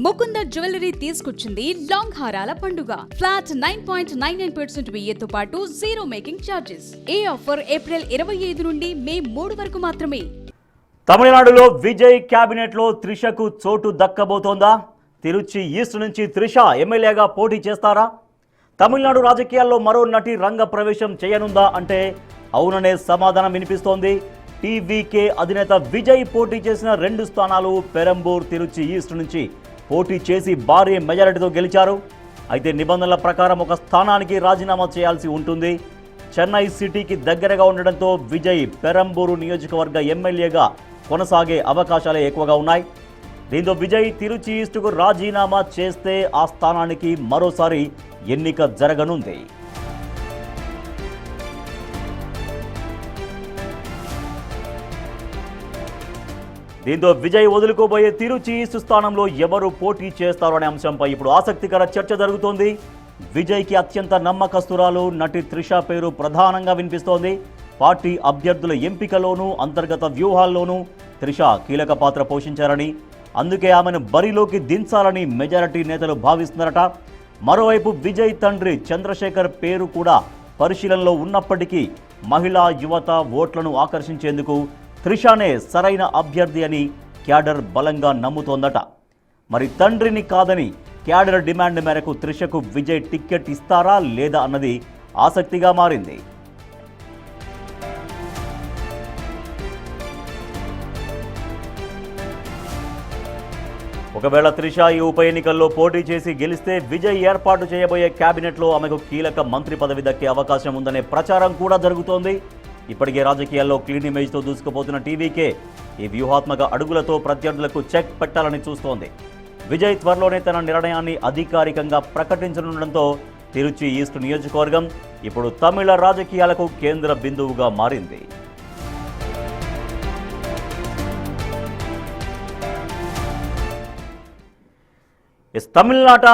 Mukunda jewellery తీసుకొచ్చింది long హారాల పండుగ. ఫ్లాట్ 9.99% వెయ్యితో పాటు జీరో మేకింగ్ ఛార్జెస్. ఈ ఆఫర్ ఏప్రిల్ 25 నుండి మే 3 వరకు మాత్రమే. తమిళనాడులో విజయ్ క్యాబినెట్ లో త్రిషకు చోటు దక్కబోతోందా? తిరుచి ఈస్ట్ నుంచి త్రిష ఎమ్మెల్యేగా పోటీ చేస్తారా? తమిళనాడు రాజకీయాల్లో మరో నటి రంగ ప్రవేశం చేయనుందా అంటే అవుననే సమాధానం వినిపిస్తోంది. టీవీకే అధినేత విజయ్ పోటీ చేసిన 2 స్థానాలు పెరంబూర్, తిరుచి ఈస్ట్ నుంచి పోటీ చేసి భారీ మెజారిటీతో గెలిచారు. అయితే నిబంధనల ప్రకారం ఒక స్థానానికి రాజీనామా చేయాల్సి ఉంటుంది. చెన్నై సిటీకి దగ్గరగా ఉండడంతో విజయ్ పెరంబూరు నియోజకవర్గ ఎమ్మెల్యేగా కొనసాగే అవకాశాలే ఎక్కువగా ఉన్నాయి. దీంతో విజయ్ తిరుచి ఈస్టుకు రాజీనామా చేస్తే ఆ స్థానానికి మరోసారి ఎన్నిక జరగనుంది. దీంతో విజయ్ వదులుకోబోయే తిరుచి ఈస్ట్ స్థానంలో ఎవరు పోటీ చేస్తారు అనే అంశంపై ఇప్పుడు ఆసక్తికర చర్చ జరుగుతోంది. విజయ్కి అత్యంత నమ్మకస్తురాలు నటి త్రిష పేరు ప్రధానంగా వినిపిస్తోంది. పార్టీ అభ్యర్థుల ఎంపికలోనూ అంతర్గత వ్యూహాల్లోనూ త్రిష కీలక పాత్ర పోషించారని, అందుకే ఆమెను బరిలోకి దించాలని మెజారిటీ నేతలు భావిస్తున్నారట. మరోవైపు విజయ్ తండ్రి చంద్రశేఖర్ పేరు కూడా పరిశీలనలో ఉన్నప్పటికీ మహిళా యువత ఓట్లను ఆకర్షించేందుకు త్రిషానే సరైన అభ్యర్థి అని క్యాడర్ బలంగా నమ్ముతోందట. మరి తండ్రిని కాదని క్యాడర్ డిమాండ్ మేరకు త్రిషకు విజయ్ టిక్కెట్ ఇస్తారా లేదా అన్నది ఆసక్తిగా మారింది. ఒకవేళ త్రిష ఈ ఉప ఎన్నికల్లో పోటీ చేసి గెలిస్తే విజయ్ ఏర్పాటు చేయబోయే క్యాబినెట్లో ఆమెకు కీలక మంత్రి పదవి దక్కే అవకాశం ఉందనే ప్రచారం కూడా జరుగుతోంది. ఇప్పటికే రాజకీయాల్లో క్లీన్ ఇమేజ్తో దూసుకుపోతున్న టీవీకే ఈ వ్యూహాత్మక అడుగులతో ప్రత్యర్థులకు చెక్ పెట్టాలని చూస్తోంది. విజయ్ త్వరలోనే తన నిర్ణయాన్ని అధికారికంగా ప్రకటించనుండడంతో తిరుచి ఈస్ట్ నియోజకవర్గం ఇప్పుడు తమిళ రాజకీయాలకు కేంద్ర బిందువుగా మారింది. తమిళనాట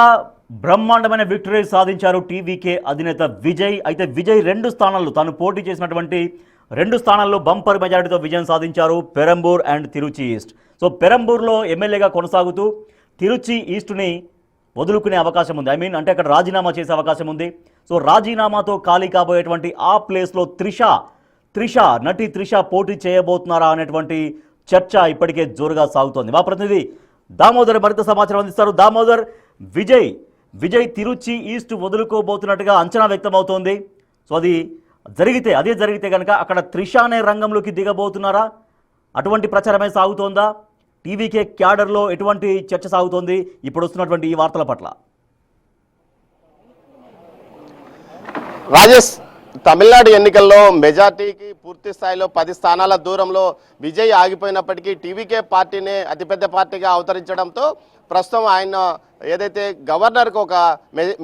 బ్రహ్మాండమైన విక్టరీ సాధించారు టీవీకే అధినేత విజయ్. అయితే విజయ్ 2 స్థానాల్లో తాను పోటీ చేసినటువంటి 2 స్థానాల్లో బంపర్ మెజారిటీతో విజయం సాధించారు, Perambur and Tiruchi east. So పెరంబూర్లో ఎమ్మెల్యేగా కొనసాగుతూ తిరుచి ఈస్ట్ని వదులుకునే అవకాశం ఉంది. అంటే అక్కడ రాజీనామా చేసే అవకాశం ఉంది. సో రాజీనామాతో ఖాళీ కాబోయేటువంటి ఆ ప్లేస్లో నటి త్రిష పోటీ చేయబోతున్నారా అనేటువంటి చర్చ ఇప్పటికే జోరుగా సాగుతోంది. మా ప్రతినిధి దామోదర్ మరింత సమాచారం అందిస్తారు. దామోదర్, విజయ్ తిరుచి ఈస్ట్ వదులుకోబోతున్నట్టుగా అంచనా వ్యక్తమవుతోంది. సో అదే జరిగితే కనుక అక్కడ త్రిషానే రంగంలోకి దిగబోతున్నారా? అటువంటి ప్రచారమే సాగుతోందా? టీవీకే క్యాడర్లో ఎటువంటి చర్చ సాగుతోంది ఇప్పుడు వస్తున్నటువంటి ఈ వార్తల పట్ల? రాజేష్, తమిళనాడు ఎన్నికల్లో మెజార్టీకి పూర్తి స్థాయిలో 10 స్థానాల దూరంలో విజయ్ ఆగిపోయినప్పటికీ టీవీకే పార్టీనే అతిపెద్ద పార్టీగా అవతరించడంతో ప్రస్తుతం ఆయన ఏదైతే గవర్నర్కు ఒక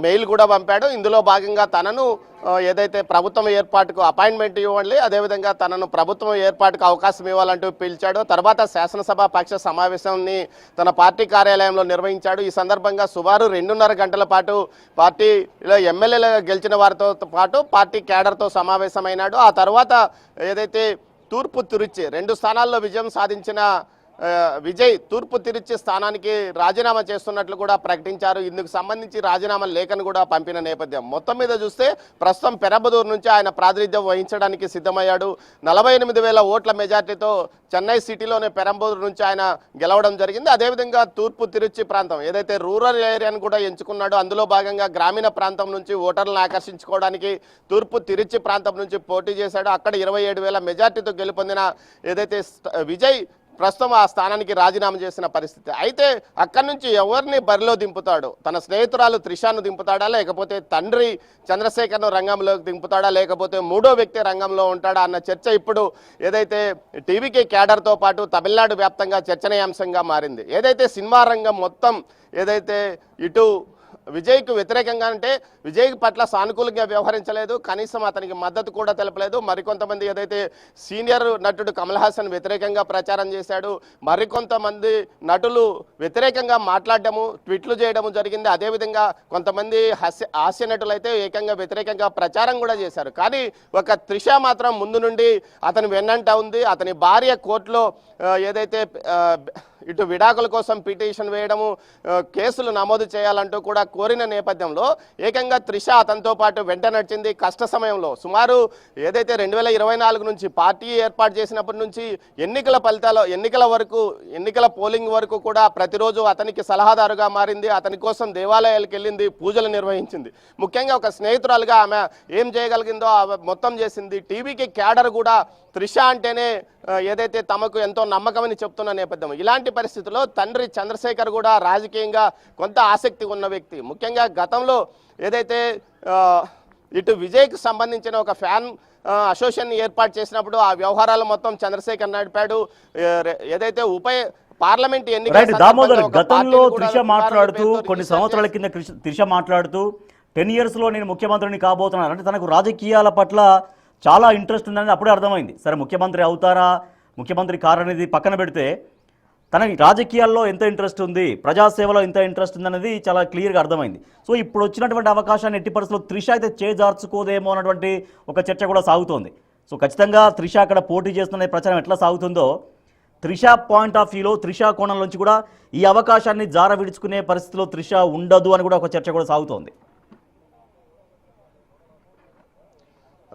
మెయిల్ కూడా పంపాడో ఇందులో భాగంగా తనను ఏదైతే ప్రభుత్వం ఏర్పాటుకు అపాయింట్మెంట్ ఇవ్వాలి, అదేవిధంగా తనను ప్రభుత్వం ఏర్పాటుకు అవకాశం ఇవ్వాలంటూ పిలిచాడు. తర్వాత శాసనసభ పక్ష సమావేశాన్ని తన పార్టీ కార్యాలయంలో నిర్వహించాడు. ఈ సందర్భంగా సుమారు 2.5 గంటల పాటు పార్టీలో ఎమ్మెల్యేలుగా గెలిచిన వారితో పాటు పార్టీ క్యాడర్తో సమావేశమైనాడు. ఆ తర్వాత ఏదైతే తూర్పు తిరుచి 2 స్థానాల్లో విజయం సాధించిన విజయ్ తూర్పు తిరుచి స్థానానికి రాజీనామా చేస్తున్నట్లు కూడా ప్రకటించారు. ఇందుకు సంబంధించి రాజీనామా లేఖను కూడా పంపిన నేపథ్యం. మొత్తం మీద చూస్తే ప్రస్తుతం పెరంబదూరు నుంచి ఆయన ప్రాతినిధ్యం వహించడానికి సిద్ధమయ్యాడు. 48,000 ఓట్ల మెజార్టీతో చెన్నై సిటీలోనే పెరంబదూరు నుంచి ఆయన గెలవడం జరిగింది. అదేవిధంగా తూర్పు తిరుచి ప్రాంతం ఏదైతే రూరల్ ఏరియాను కూడా ఎంచుకున్నాడో అందులో భాగంగా గ్రామీణ ప్రాంతం నుంచి ఓటర్లను ఆకర్షించుకోవడానికి తూర్పు తిరుచి ప్రాంతం నుంచి పోటీ చేశాడు. అక్కడ 27,000 మెజార్టీతో గెలుపొందిన ఏదైతే విజయ్ ప్రస్తుతం ఆ స్థానానికి రాజీనామా చేసిన పరిస్థితి. అయితే అక్కడి నుంచి ఎవరిని బరిలో దింపుతాడు? తన స్నేహితురాలు త్రిషాను దింపుతాడా, లేకపోతే తండ్రి చంద్రశేఖర్ను రంగంలోకి దింపుతాడా, లేకపోతే మూడో వ్యక్తి రంగంలో ఉంటాడా అన్న చర్చ ఇప్పుడు ఏదైతే టీవీకే క్యాడర్తో పాటు తమిళనాడు వ్యాప్తంగా చర్చనీయాంశంగా మారింది. ఏదైతే సినిమా రంగం మొత్తం ఏదైతే ఇటు విజయ్కు వ్యతిరేకంగా అంటే విజయ్ పట్ల సానుకూలంగా వ్యవహరించలేదు, కనీసం అతనికి మద్దతు కూడా తెలపలేదు. మరికొంతమంది ఏదైతే సీనియర్ నటుడు కమల్ హాసన్ వ్యతిరేకంగా ప్రచారం చేశాడు, మరికొంతమంది నటులు వ్యతిరేకంగా మాట్లాడడము ట్వీట్లు చేయడము జరిగింది. అదేవిధంగా కొంతమంది హాస్య నటులు అయితే ఏకంగా వ్యతిరేకంగా ప్రచారం కూడా చేశారు. కానీ ఒక త్రిష మాత్రం ముందు నుండి అతని వెన్నంట ఉంది. అతని భార్య కోర్టులో ఏదైతే ఇటు విడాకుల కోసం పిటిషన్ వేయడము, కేసులు నమోదు చేయాలంటూ కూడా కోరిన నేపథ్యంలో ఏకంగా త్రిష అతనితో పాటు వెంట నడిచింది. కష్ట సమయంలో సుమారు ఏదైతే 2024 నుంచి పార్టీ ఏర్పాటు చేసినప్పటి నుంచి ఎన్నికల పోలింగ్ వరకు కూడా ప్రతిరోజు అతనికి సలహాదారుగా మారింది. అతని కోసం దేవాలయాలకు వెళ్ళింది, పూజలు నిర్వహించింది. ముఖ్యంగా ఒక స్నేహితురాలుగా ఆమె ఏం చేయగలిగిందో మొత్తం చేసింది. టీవీకి క్యాడర్ కూడా త్రిష అంటేనే ఏదైతే తమకు ఎంతో నమ్మకమని చెప్తున్న నేపథ్యం. ఇలాంటి పరిస్థితుల్లో తండ్రి చంద్రశేఖర్ కూడా రాజకీయంగా కొంత ఆసక్తి ఉన్న వ్యక్తి. ముఖ్యంగా గతంలో ఏదైతే ఇటు విజయ్కి సంబంధించిన ఒక ఫ్యాన్ అసోసియేషన్ ఏర్పాటు చేసినప్పుడు ఆ వ్యవహారాలు మొత్తం చంద్రశేఖర్ నడిపాడు. ఏదైతే పార్లమెంట్ దామోదర్ గతంలో త్రిష మాట్లాడుతూ కొన్ని సంవత్సరాల కింద త్రిష మాట్లాడుతూ 10 yearsలో నేను ముఖ్యమంత్రిని కాబోతున్నాను అంటే తనకు రాజకీయాల పట్ల చాలా ఇంట్రెస్ట్ ఉందని అప్పుడే అర్థమైంది. సరే ముఖ్యమంత్రి అవుతారా ముఖ్యమంత్రి కారనేది పక్కన పెడితే తనకి రాజకీయాల్లో ఎంత ఇంట్రెస్ట్ ఉంది, ప్రజాసేవలో ఎంత ఇంట్రెస్ట్ ఉందనేది చాలా క్లియర్గా అర్థమైంది. సో ఇప్పుడు వచ్చినటువంటి అవకాశాన్ని ఎట్టి పరిస్థితుల్లో త్రిష అయితే చేజార్చుకోదేమో అన్నటువంటి ఒక చర్చ కూడా సాగుతోంది. సో ఖచ్చితంగా త్రిష అక్కడ పోటీ చేస్తున్న ప్రచారం ఎట్లా సాగుతుందో త్రిష పాయింట్ ఆఫ్ వ్యూలో త్రిష కోణం నుంచి కూడా ఈ అవకాశాన్ని జార విడుచుకునే పరిస్థితిలో త్రిష ఉండదు అని కూడా ఒక చర్చ కూడా సాగుతోంది.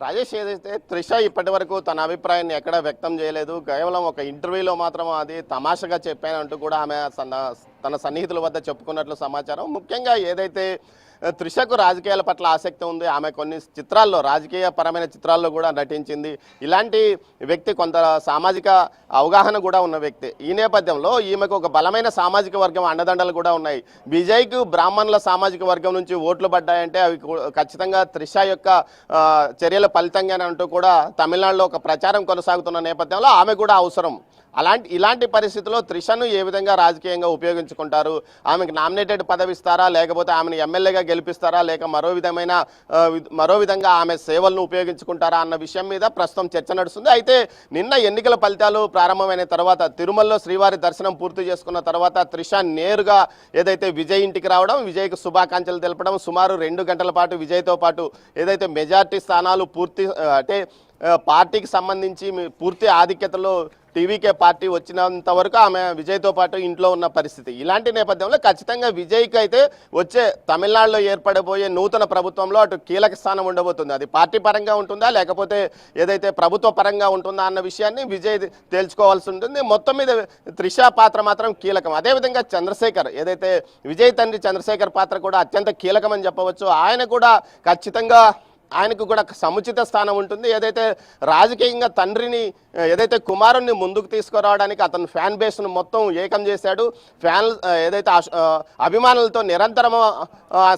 రాజేష్, ఏదైతే త్రిష ఇప్పటి వరకు తన అభిప్రాయాన్ని ఎక్కడ వ్యక్తం చేయలేదు. కేవలం ఒక ఇంటర్వ్యూలో మాత్రం అది తమాషగా చెప్పానంటూ కూడా ఆమె తన సన్నిహితుల వద్ద చెప్పుకున్నట్లు సమాచారం. ముఖ్యంగా ఏదైతే త్రిషకు రాజకీయాల పట్ల ఆసక్తి ఉంది, ఆమె కొన్ని చిత్రాల్లో రాజకీయ పరమైన చిత్రాల్లో కూడా నటించింది. ఇలాంటి వ్యక్తి కొంత సామాజిక అవగాహన కూడా ఉన్న వ్యక్తి. ఈ నేపథ్యంలో ఈమెకు ఒక బలమైన సామాజిక వర్గం అండదండలు కూడా ఉన్నాయి. విజయ్కు బ్రాహ్మణుల సామాజిక వర్గం నుంచి ఓట్లు పడ్డాయంటే అవి ఖచ్చితంగా త్రిష యొక్క చర్యల ఫలితంగానే అంటూ కూడా తమిళనాడులో ఒక ప్రచారం కొనసాగుతున్న నేపథ్యంలో ఆమె కూడా అవసరం. ఇలాంటి పరిస్థితుల్లో త్రిషను ఏ విధంగా రాజకీయంగా ఉపయోగించుకుంటారు, ఆమెకు నామినేటెడ్ పదవి ఇస్తారా, లేకపోతే ఆమెను ఎమ్మెల్యేగా గెలిపిస్తారా, లేక మరో విధంగా ఆమె సేవలను ఉపయోగించుకుంటారా అన్న విషయం మీద ప్రస్తుతం చర్చ నడుస్తుంది. అయితే నిన్న ఎన్నికల ఫలితాలు ప్రారంభమైన తర్వాత తిరుమలలో శ్రీవారి దర్శనం పూర్తి చేసుకున్న తర్వాత త్రిష నేరుగా ఏదైతే విజయ్ ఇంటికి రావడం, విజయ్కి శుభాకాంక్షలు తెలపడం, సుమారు 2 గంటల పాటు విజయ్తో పాటు ఏదైతే మెజార్టీ స్థానాలు పార్టీకి సంబంధించి పూర్తి ఆధిక్యతలో టీవీకే పార్టీ వచ్చినంత వరకు ఆమె విజయ్తో పాటు ఇంట్లో ఉన్న పరిస్థితి. ఇలాంటి నేపథ్యంలో ఖచ్చితంగా విజయ్కి అయితే వచ్చే తమిళనాడులో ఏర్పడబోయే నూతన ప్రభుత్వంలో అటు కీలక స్థానం ఉండబోతుంది. అది పార్టీ పరంగా ఉంటుందా లేకపోతే ఏదైతే ప్రభుత్వ పరంగా ఉంటుందా అన్న విషయాన్ని విజయ్ తేల్చుకోవాల్సి ఉంటుంది. మొత్తం మీద త్రిష పాత్ర మాత్రం కీలకం. అదేవిధంగా చంద్రశేఖర్, ఏదైతే విజయ్ తండ్రి చంద్రశేఖర్ పాత్ర కూడా అత్యంత కీలకమని చెప్పవచ్చు. ఆయన కూడా ఖచ్చితంగా ఆయనకు కూడా సముచిత స్థానం ఉంటుంది. ఏదైతే రాజకీయంగా తండ్రిని ఏదైతే కుమారుణ్ణి ముందుకు తీసుకురావడానికి అతను ఫ్యాన్ బేస్ను మొత్తం ఏకం చేశాడు. ఏదైతే అభిమానులతో నిరంతరం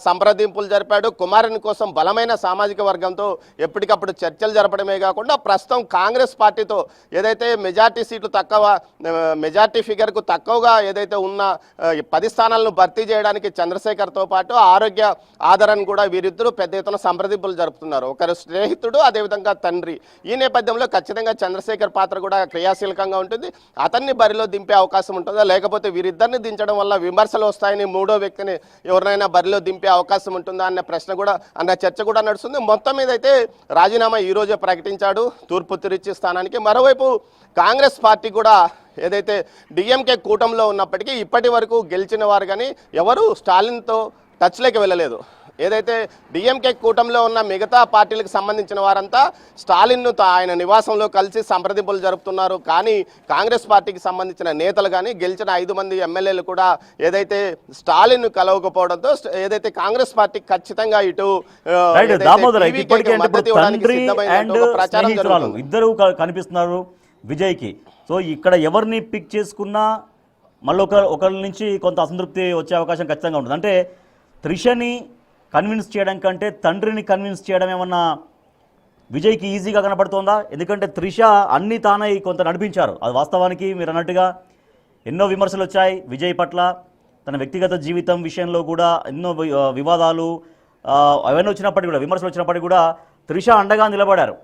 సంప్రదింపులు జరిపాడు. కుమారుని కోసం బలమైన సామాజిక వర్గంతో ఎప్పటికప్పుడు చర్చలు జరపడమే కాకుండా ప్రస్తుతం కాంగ్రెస్ పార్టీతో ఏదైతే మెజార్టీ ఫిగర్కు తక్కువగా ఏదైతే ఉన్న 10 స్థానాలను భర్తీ చేయడానికి చంద్రశేఖర్తో పాటు ఆరోగ్య ఆదరణ కూడా వీరిద్దరూ పెద్ద ఎత్తున సంప్రదింపులు జరుపుతున్నారు. ఒకరు స్నేహితుడు, అదేవిధంగా తండ్రి. ఈ నేపథ్యంలో ఖచ్చితంగా చంద్రశేఖర్ పాత్ర కూడా క్రియాశీలకంగా ఉంటుంది. అతన్ని బరిలో దింపే అవకాశం ఉంటుందా, లేకపోతే వీరిద్దరిని దించడం వల్ల విమర్శలు వస్తాయని మూడో వ్యక్తిని ఎవరినైనా బరిలో దింపే అవకాశం ఉంటుందా అన్న చర్చ కూడా నడుస్తుంది. మొత్తం మీద అయితే రాజీనామా ఈ రోజే ప్రకటించాడు తూర్పు తిరుచి స్థానానికి. మరోవైపు కాంగ్రెస్ పార్టీ కూడా ఏదైతే డిఎంకే కూటమిలో ఉన్నప్పటికీ ఇప్పటి వరకు గెలిచిన వారు కానీ ఎవరు స్టాలిన్తో టచ్లోకి వెళ్ళలేదు. ఏదైతే డిఎంకే కూటమిలో ఉన్న మిగతా పార్టీలకు సంబంధించిన వారంతా స్టాలిన్ను ఆయన నివాసంలో కలిసి సంప్రదింపులు జరుపుతున్నారు. కానీ కాంగ్రెస్ పార్టీకి సంబంధించిన నేతలు కానీ గెలిచిన 5 మంది ఎమ్మెల్యేలు కూడా ఏదైతే స్టాలిన్ను కలవకపోవడంతో ఏదైతే కాంగ్రెస్ పార్టీ ఖచ్చితంగా ఇద్దరు కనిపిస్తున్నారు విజయ్కి. సో ఇక్కడ ఎవరిని పిక్ చేసుకున్నా మళ్ళీ ఒకరి నుంచి కొంత అసంతృప్తి వచ్చే అవకాశం ఖచ్చితంగా ఉంటుంది. అంటే త్రిషని కన్విన్స్ చేయడం కంటే తండ్రిని కన్విన్స్ చేయడం ఏమన్నా విజయ్కి ఈజీగా కనపడుతోందా? ఎందుకంటే త్రిష అన్ని తానై కొంత నడిపించారు. అది వాస్తవానికి మీరు అన్నట్టుగా ఎన్నో విమర్శలు వచ్చాయి విజయ్ పట్ల. తన వ్యక్తిగత జీవితం విషయంలో కూడా ఎన్నో వివాదాలు అవన్నీ వచ్చినప్పటికీ కూడా, విమర్శలు వచ్చినప్పటికీ కూడా త్రిష అండగా నిలబడారు.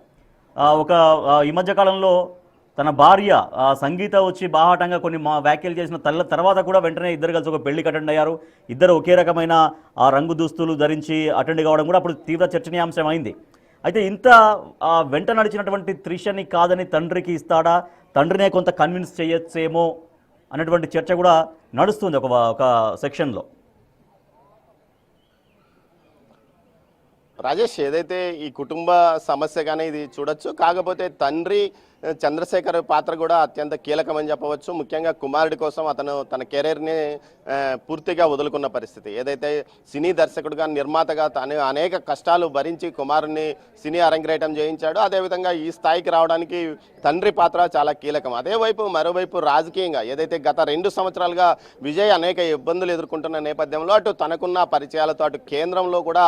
ఈ మధ్యకాలంలో తన భార్య సంగీత వచ్చి బాహాటంగా కొన్ని వ్యాఖ్యలు చేసిన తర్వాత కూడా వెంటనే ఇద్దరు కలిసి ఒక పెళ్లికి అటెండ్ అయ్యారు. ఇద్దరు ఒకే రకమైన రంగు దుస్తులు ధరించి అటెండ్ కావడం కూడా అప్పుడు తీవ్ర చర్చనీయాంశం అయింది. అయితే ఇంత వెంట నడిచినటువంటి త్రిషని కాదని తండ్రికి ఇస్తాడా, తండ్రినే కొంత కన్విన్స్ చేయొచ్చేమో అనేటువంటి చర్చ కూడా నడుస్తుంది ఒక సెక్షన్లో. రాజేష్, ఏదైతే ఈ కుటుంబ సమస్యగానే ఇది చూడొచ్చు, కాకపోతే తండ్రి చంద్రశేఖర్ పాత్ర కూడా అత్యంత కీలకమని చెప్పవచ్చు. ముఖ్యంగా కుమారుడి కోసం అతను తన కెరీర్ని పూర్తిగా వదులుకున్న పరిస్థితి. ఏదైతే సినీ దర్శకుడుగా నిర్మాతగా తను అనేక కష్టాలు భరించి కుమారుడిని సినీ అరంగేటం చేయించాడు. అదేవిధంగా ఈ స్థాయికి రావడానికి తండ్రి పాత్ర చాలా కీలకం. మరోవైపు రాజకీయంగా ఏదైతే గత 2 సంవత్సరాలుగా విజయ్ అనేక ఇబ్బందులు ఎదుర్కొంటున్న నేపథ్యంలో అటు తనకున్న పరిచయాలతో అటు కేంద్రంలో కూడా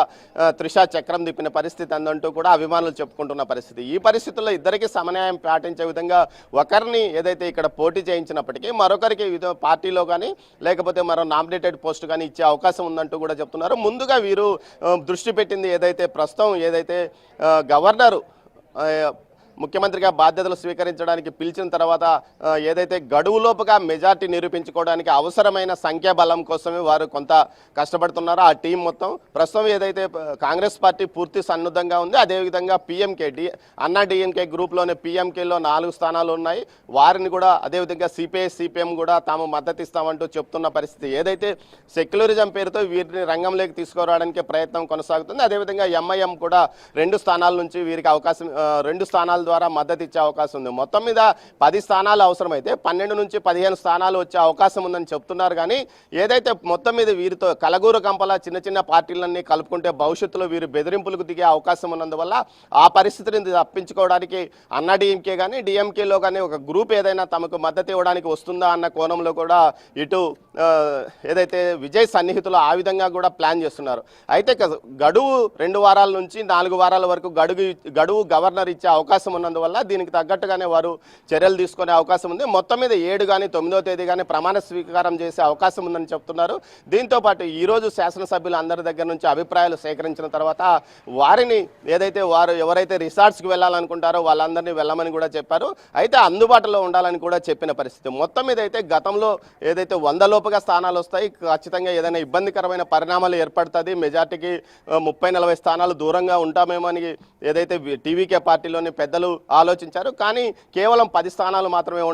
త్రిష చక్రం తిప్పిన పరిస్థితి అందంటూ కూడా అభిమానులు చెప్పుకుంటున్న పరిస్థితి. ఈ పరిస్థితుల్లో ఇద్దరికి సమన్వయం పాటించే విధంగా ఒకరిని ఏదైతే ఇక్కడ పోటీ చేయించినప్పటికీ మరొకరికి పార్టీలో కానీ లేకపోతే మరో నామినేటెడ్ పోస్ట్ కానీ ఇచ్చే అవకాశం ఉందంటూ కూడా చెప్తున్నారు. ముందుగా వీరు దృష్టి పెట్టింది ప్రస్తుతం గవర్నరు ముఖ్యమంత్రిగా బాధ్యతలు స్వీకరించడానికి పిలిచిన తర్వాత ఏదైతే గడువులోపుగా మెజార్టీ నిరూపించుకోవడానికి అవసరమైన సంఖ్యాబలం కోసమే వారు కొంత కష్టపడుతున్నారో ఆ టీం మొత్తం ప్రస్తుతం ఏదైతే కాంగ్రెస్ పార్టీ పూర్తి సన్నిద్ధంగా ఉంది. అదేవిధంగా అన్నా డిఎంకే గ్రూప్లోనే పిఎంకేలో 4 స్థానాలు ఉన్నాయి. వారిని కూడా అదేవిధంగా సిపిఐ సిపిఎం కూడా తాము మద్దతు ఇస్తామంటూ చెప్తున్న పరిస్థితి. ఏదైతే సెక్యులరిజం పేరుతో వీరిని రంగంలోకి తీసుకురావడానికి ప్రయత్నం కొనసాగుతుంది. అదేవిధంగా ఎంఐఎం కూడా 2 స్థానాల నుంచి వీరికి అవకాశం 2 స్థానాల ద్వారా మద్దతు ఇచ్చే అవకాశం ఉంది. మొత్తం మీద 10 స్థానాలు అవసరమైతే 12 నుంచి 15 స్థానాలు వచ్చే అవకాశం ఉందని చెప్తున్నారు. కానీ ఏదైతే మొత్తం మీద వీరితో కలగూరు కంపల చిన్న పార్టీలన్నీ కలుపుకుంటే భవిష్యత్తులో వీరు బెదిరింపులకు దిగే అవకాశం ఉన్నందువల్ల ఆ పరిస్థితిని తప్పించుకోవడానికి అన్నా డిఎంకే కానీ డిఎంకేలో కానీ ఒక గ్రూప్ ఏదైనా తమకు మద్దతు ఇవ్వడానికి వస్తుందా అన్న కోణంలో కూడా ఇటు ఏదైతే విజయ్ సన్నిహితులు ఆ విధంగా కూడా ప్లాన్ చేస్తున్నారు. అయితే గడువు 2 వారాల నుంచి 4 వారాల వరకు గడువు గవర్నర్ ఇచ్చే అవకాశం ఉన్నందువల్ల దీనికి తగ్గట్టుగానే వారు చర్యలు తీసుకునే అవకాశం ఉంది. మొత్తం మీద 7 కానీ 9వ తేదీ కానీ ప్రమాణ స్వీకారం చేసే అవకాశం ఉందని చెప్తున్నారు. దీంతో పాటు ఈరోజు శాసనసభ్యులు అందరి దగ్గర నుంచి అభిప్రాయాలు సేకరించిన తర్వాత వారిని వారు ఎవరైతే రిసార్ట్స్కి వెళ్ళాలనుకుంటారో వాళ్ళందరినీ వెళ్ళమని కూడా చెప్పారు. అయితే అందుబాటులో ఉండాలని కూడా చెప్పిన పరిస్థితి. మొత్తం మీద గతంలో 100 లోపుగా స్థానాలు వస్తాయి, ఖచ్చితంగా ఏదైనా ఇబ్బందికరమైన పరిణామాలు ఏర్పడుతుంది, మెజార్టీకి 30-40 స్థానాలు దూరంగా ఉంటామేమో అని ఏదైతే టీవీకే పార్టీలోని పెద్దలు ఆలోచించారు. కానీ కేవలం 10 స్థానాలు మాత్రమే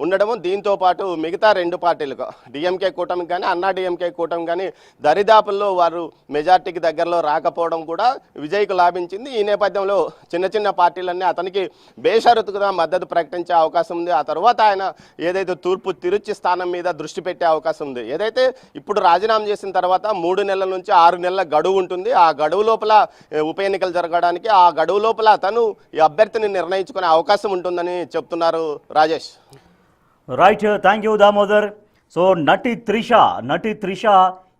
ఉండడము దీంతో పాటు మిగతా 2 పార్టీలకు డిఎంకే కూటమికి కానీ అన్నా డిఎంకే కూటమి కానీ దరిదాపుల్లో వారు మెజార్టీకి దగ్గరలో రాకపోవడం కూడా విజయ్కు లాభించింది. ఈ నేపథ్యంలో చిన్న పార్టీలన్నీ అతనికి బేషరతుగా మద్దతు ప్రకటించే అవకాశం ఉంది. ఆ తర్వాత ఆయన తూర్పు తిరుచి స్థానం మీద దృష్టి పెట్టే అవకాశం ఉంది. ఇప్పుడు రాజీనామా చేసిన తర్వాత 3 నెలల నుంచి 6 నెలల గడువు ఉంటుంది. ఆ గడువు లోపల ఉప ఎన్నికలు జరగడానికి ఆ గడువు లోపల అతను ఈ అభ్యర్థిని నిర్ణయించుకునే అవకాశం ఉంటుందని చెప్తున్నారు. Rajesh, right, thank you Damodar. So నటి త్రిష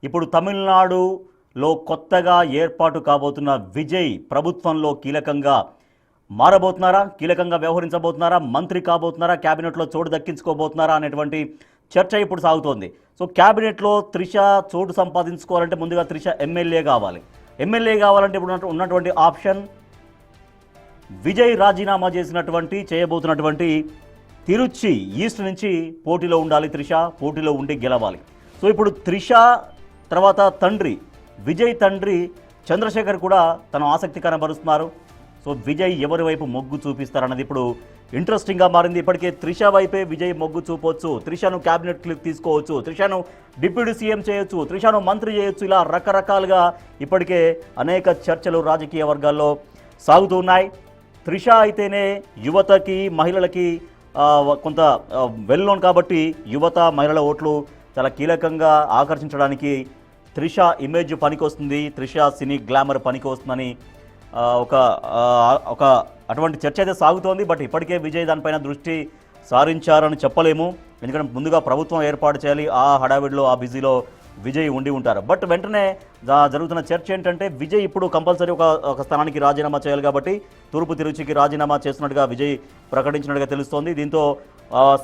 ఇప్పుడు తమిళనాడులో కొత్తగా ఏర్పాటు కాబోతున్న విజయ్ ప్రభుత్వంలో కీలకంగా మారబోతున్నారా, కీలకంగా వ్యవహరించబోతున్నారా, మంత్రి కాబోతున్నారా, క్యాబినెట్లో చోటు దక్కించుకోబోతున్నారా అనేటువంటి చర్చ ఇప్పుడు సాగుతోంది. సో క్యాబినెట్లో త్రిష చోటు సంపాదించుకోవాలంటే ముందుగా త్రిష ఎమ్మెల్యే కావాలంటే ఇప్పుడు ఉన్నటువంటి ఆప్షన్ విజయ్ రాజీనామా చేయబోతున్నటువంటి తిరుచి ఈస్ట్ నుంచి పోటీలో ఉండాలి. త్రిష పోటీలో ఉండి గెలవాలి. సో ఇప్పుడు త్రిష తర్వాత విజయ్ తండ్రి చంద్రశేఖర్ కూడా తన ఆసక్తి కనబరుస్తున్నారు. సో విజయ్ ఎవరి వైపు మొగ్గు చూపిస్తారన్నది ఇప్పుడు ఇంట్రెస్టింగ్గా మారింది. ఇప్పటికే త్రిష వైపే విజయ్ మొగ్గు చూపవచ్చు, త్రిషను క్యాబినెట్కి తీసుకోవచ్చు, త్రిషను డిప్యూటీ సీఎం చేయొచ్చు, త్రిషను మంత్రి చేయొచ్చు. ఇలా రకరకాలుగా ఇప్పటికే అనేక చర్చలు రాజకీయ వర్గాల్లో సాగుతూ ఉన్నాయి. త్రిష అయితేనే యువతకి మహిళలకి కొంత వెల్ నోన్ కాబట్టి యువత మహిళల ఓట్లు చాలా కీలకంగా ఆకర్షించడానికి త్రిష ఇమేజ్ పనికొస్తుంది, త్రిష సినీ గ్లామర్ పనికి వస్తుందని ఒక అటువంటి చర్చ అయితే సాగుతోంది. బట్ ఇప్పటికే విజయ్ దానిపైన దృష్టి సారించారని చెప్పలేము. ఎందుకంటే ముందుగా ప్రభుత్వం ఏర్పాటు చేయాలి, ఆ హడావిడిలో ఆ బిజీలో విజయ్ ఉండి ఉంటారు. బట్ వెంటనే జరుగుతున్న చర్చ ఏంటంటే విజయ్ ఇప్పుడు కంపల్సరీ ఒక స్థానానికి రాజీనామా చేయాలి కాబట్టి తూర్పు తిరుచికి రాజీనామా చేస్తున్నట్టుగా విజయ్ ప్రకటించినట్టుగా తెలుస్తోంది. దీంతో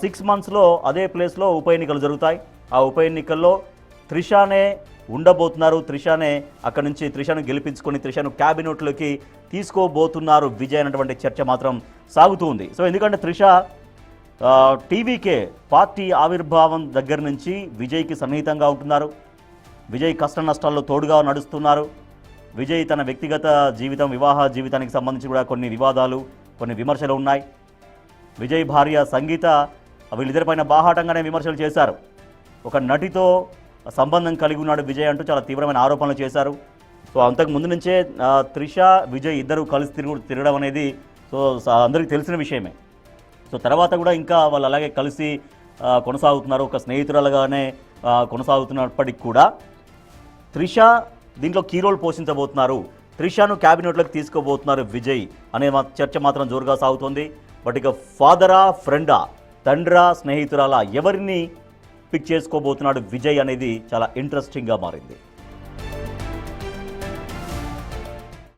6 monthsలో అదే ప్లేస్లో ఉప ఎన్నికలు జరుగుతాయి. ఆ ఉప ఎన్నికల్లో త్రిషానే ఉండబోతున్నారు. త్రిషానే అక్కడి నుంచి త్రిషను గెలిపించుకొని త్రిషను క్యాబినెట్లోకి తీసుకోబోతున్నారు విజయ్ అన్నటువంటి చర్చ మాత్రం సాగుతూ ఉంది. సో ఎందుకంటే త్రిష టీవీకే పార్టీ ఆవిర్భావం దగ్గర నుంచి విజయ్కి సన్నిహితంగా ఉంటున్నారు. విజయ్ కష్ట నష్టాల్లో తోడుగా నడుస్తున్నారు. విజయ్ తన వ్యక్తిగత జీవితం, వివాహ జీవితానికి సంబంధించి కూడా కొన్ని వివాదాలు, కొన్ని విమర్శలు ఉన్నాయి. విజయ్ భార్య సంగీత వీళ్ళిద్దరిపైన బాహాటంగానే విమర్శలు చేశారు. ఒక నటితో సంబంధం కలిగి ఉన్నాడు విజయ్ అంటూ చాలా తీవ్రమైన ఆరోపణలు చేశారు. సో అంతకు ముందు నుంచే త్రిష విజయ్ ఇద్దరు కలిసి తిరగడం అనేది సో అందరికీ తెలిసిన విషయమే. సో తర్వాత కూడా ఇంకా వాళ్ళు అలాగే కలిసి కొనసాగుతున్నారు, ఒక స్నేహితురాలుగానే కొనసాగుతున్నప్పటికి కూడా త్రిష దీంట్లో కీ రోల్ పోషించబోతున్నారు, త్రిషను క్యాబినెట్లోకి తీసుకోబోతున్నారు విజయ్ అనే చర్చ మాత్రం జోరుగా సాగుతోంది. బట్ ఇక ఫాదరా, ఫ్రెండా, తండ్రా, స్నేహితురాలా ఎవరిని పిక్ చేసుకోబోతున్నాడు విజయ్ అనేది చాలా ఇంట్రెస్టింగ్గా మారింది.